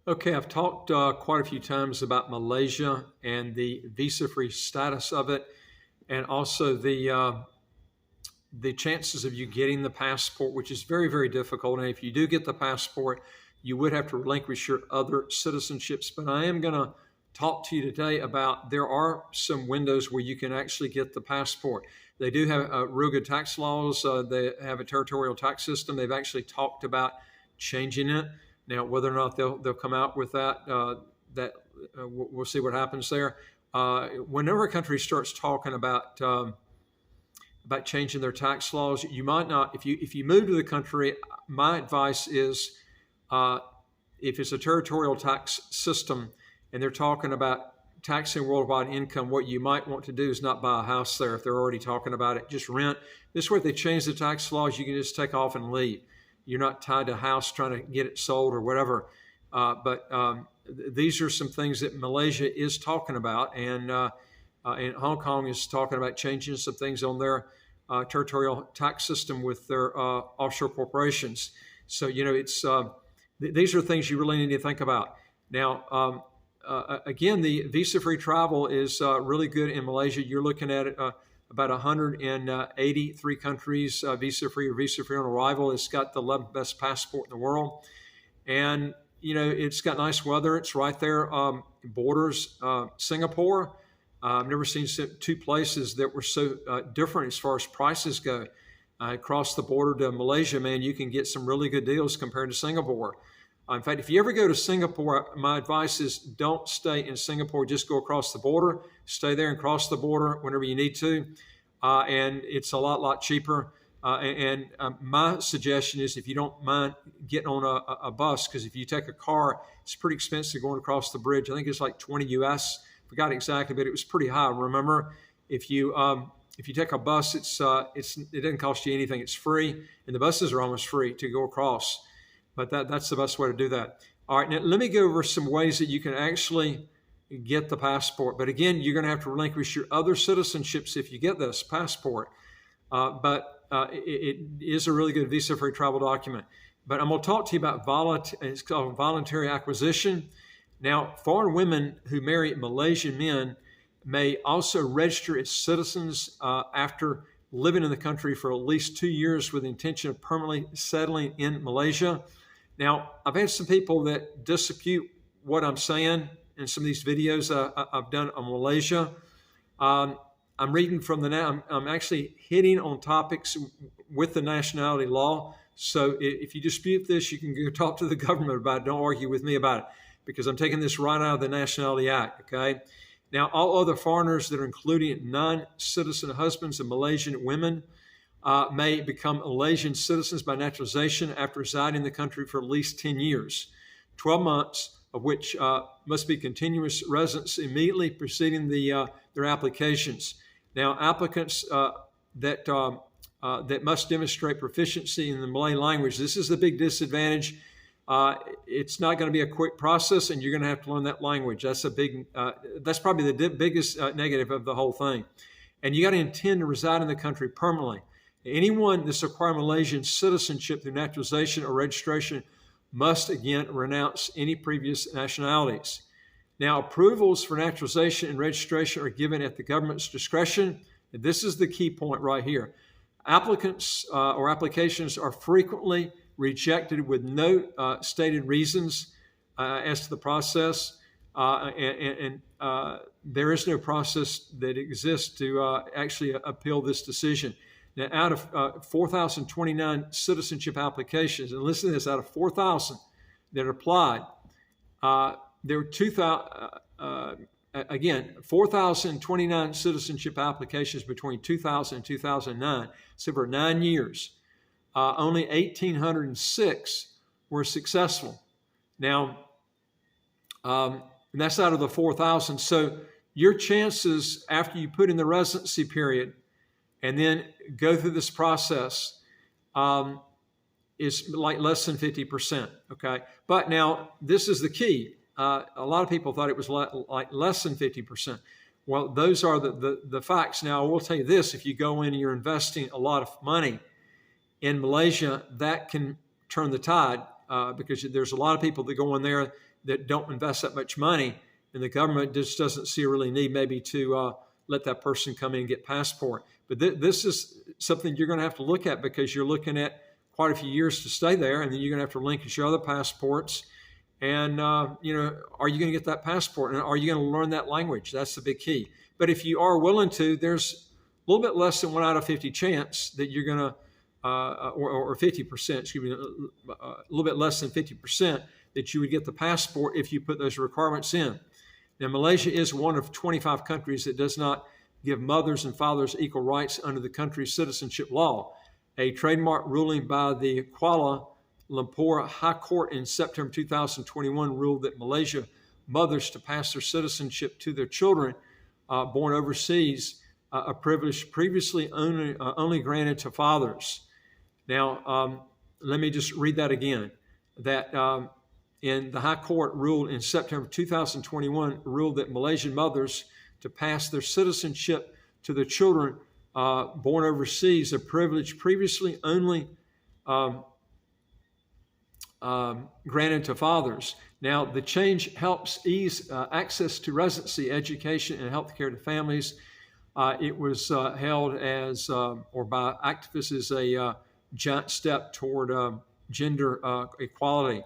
Okay, I've talked quite a few times about Malaysia and the visa-free status of it, and also the chances of you getting the passport, which is very, very difficult. And if you do get the passport, you would have to relinquish your other citizenships. But I am going to talk to you today about there are some windows where you can actually get the passport. They do have real good tax laws. They have a territorial tax system. They've actually talked about changing it. Now, whether or not they'll come out with we'll see what happens there. Whenever a country starts talking about changing their tax laws, you might not. If you move to the country, my advice is, if it's a territorial tax system and they're talking about taxing worldwide income, what you might want to do is not buy a house there if they're already talking about it. Just rent. This way, if they change the tax laws, you can just take off and leave. You're not tied to a house trying to get it sold or whatever. But these are some things that Malaysia is talking about, and Hong Kong is talking about changing some things on their territorial tax system with their offshore corporations. So, these are things you really need to think about. Now, again, the visa-free travel is really good in Malaysia. You're looking at about 183 countries visa-free or visa-free on arrival. It's got the 11th best passport in the world. And, it's got nice weather. It's right there, borders Singapore. I've never seen two places that were so different as far as prices go. Across the border to Malaysia, man, you can get some really good deals compared to Singapore. In fact, if you ever go to Singapore, my advice is don't stay in Singapore. Just go across the border. Stay there and cross the border whenever you need to. And it's a lot cheaper. My suggestion is, if you don't mind getting on a bus, because if you take a car, it's pretty expensive going across the bridge. I think it's like 20 US. Forgot exactly, but it was pretty high. Remember, if you take a bus, it doesn't cost you anything. It's free, and the buses are almost free to go across. But that's the best way to do that. All right, now let me go over some ways that you can actually get the passport. But again, you're going to have to relinquish your other citizenships if you get this passport. But it is a really good visa-free travel document. But I'm going to talk to you about it's called voluntary acquisition. Now, foreign women who marry Malaysian men may also register as citizens after living in the country for at least 2 years with the intention of permanently settling in Malaysia. Now, I've had some people that dispute what I'm saying in some of these videos I've done on Malaysia. I'm reading from I'm actually hitting on topics with the nationality law. So if you dispute this, you can go talk to the government about it. Don't argue with me about it, because I'm taking this right out of the Nationality Act, okay? Now, all other foreigners that are including non-citizen husbands of Malaysian women may become Malaysian citizens by naturalization after residing in the country for at least 10 years, 12 months of which must be continuous residence immediately preceding their applications. Now, applicants that must demonstrate proficiency in the Malay language, this is the big disadvantage. It's not going to be a quick process, and you're going to have to learn that language. That's probably the biggest negative of the whole thing. And you got to intend to reside in the country permanently. Anyone that's acquiring Malaysian citizenship through naturalization or registration must again renounce any previous nationalities. Now, approvals for naturalization and registration are given at the government's discretion. And this is the key point right here. Applicants or applications are frequently rejected with no stated reasons as to the process, and there is no process that exists to actually appeal this decision. Now, out of 4,029 citizenship applications, and listen to this, out of 4,000 that applied, there were 4,029 citizenship applications between 2000 and 2009, so for 9 years. Only 1,806 were successful. Now, and that's out of the 4,000. So your chances after you put in the residency period and then go through this process is like less than 50%. Okay, but now this is the key. A lot of people thought it was like less than 50%. Well, those are the facts. Now, I will tell you this: if you go in and you're investing a lot of money in Malaysia, that can turn the tide because there's a lot of people that go in there that don't invest that much money, and the government just doesn't see a really need maybe to let that person come in and get passport. But this is something you're going to have to look at, because you're looking at quite a few years to stay there, and then you're going to have to linkage your other passports. And, are you going to get that passport? And are you going to learn that language? That's the big key. But if you are willing to, there's a little bit less than 1 out of 50 chance that you're going to, or 50%, excuse me, a little bit less than 50% that you would get the passport if you put those requirements in. Now, Malaysia is one of 25 countries that does not give mothers and fathers equal rights under the country's citizenship law. A trademark ruling by the Kuala Lumpur High Court in September 2021 ruled that Malaysia mothers to pass their citizenship to their children born overseas, a privilege previously only granted to fathers. Now, let me just read that again. That in the High Court ruled in September 2021 ruled that Malaysian mothers to pass their citizenship to their children born overseas, a privilege previously only granted to fathers. Now, the change helps ease access to residency, education, and health care to families. It was hailed as, or by activists, as a giant step toward gender equality.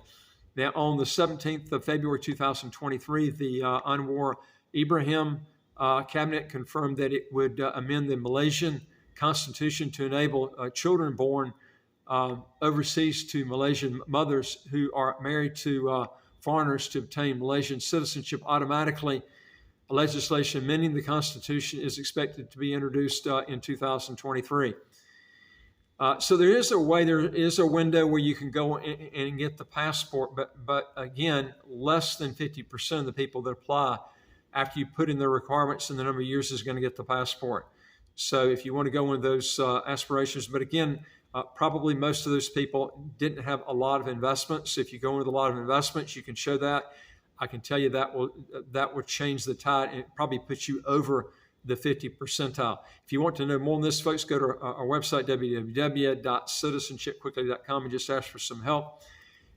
Now, on the 17th of February 2023, the Anwar Ibrahim cabinet confirmed that it would amend the Malaysian constitution to enable children born overseas to Malaysian mothers who are married to foreigners to obtain Malaysian citizenship automatically. Legislation amending the Constitution is expected to be introduced in 2023. So there is a window where you can go and get the passport, but again, less than 50% of the people that apply after you put in the requirements and the number of years is going to get the passport. So if you want to go into those aspirations, but again, probably most of those people didn't have a lot of investments. If you go in with a lot of investments, you can show that. I can tell you that will change the tide and probably put you over the 50 percentile. If you want to know more on this, folks, go to our website, www.citizenshipquickly.com, and just ask for some help.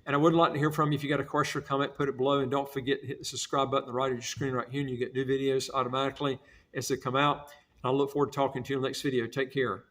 And I would like to hear from you. If you got a question or comment, put it below. And don't forget to hit the subscribe button on the right of your screen right here, and you get new videos automatically as they come out. And I look forward to talking to you in the next video. Take care.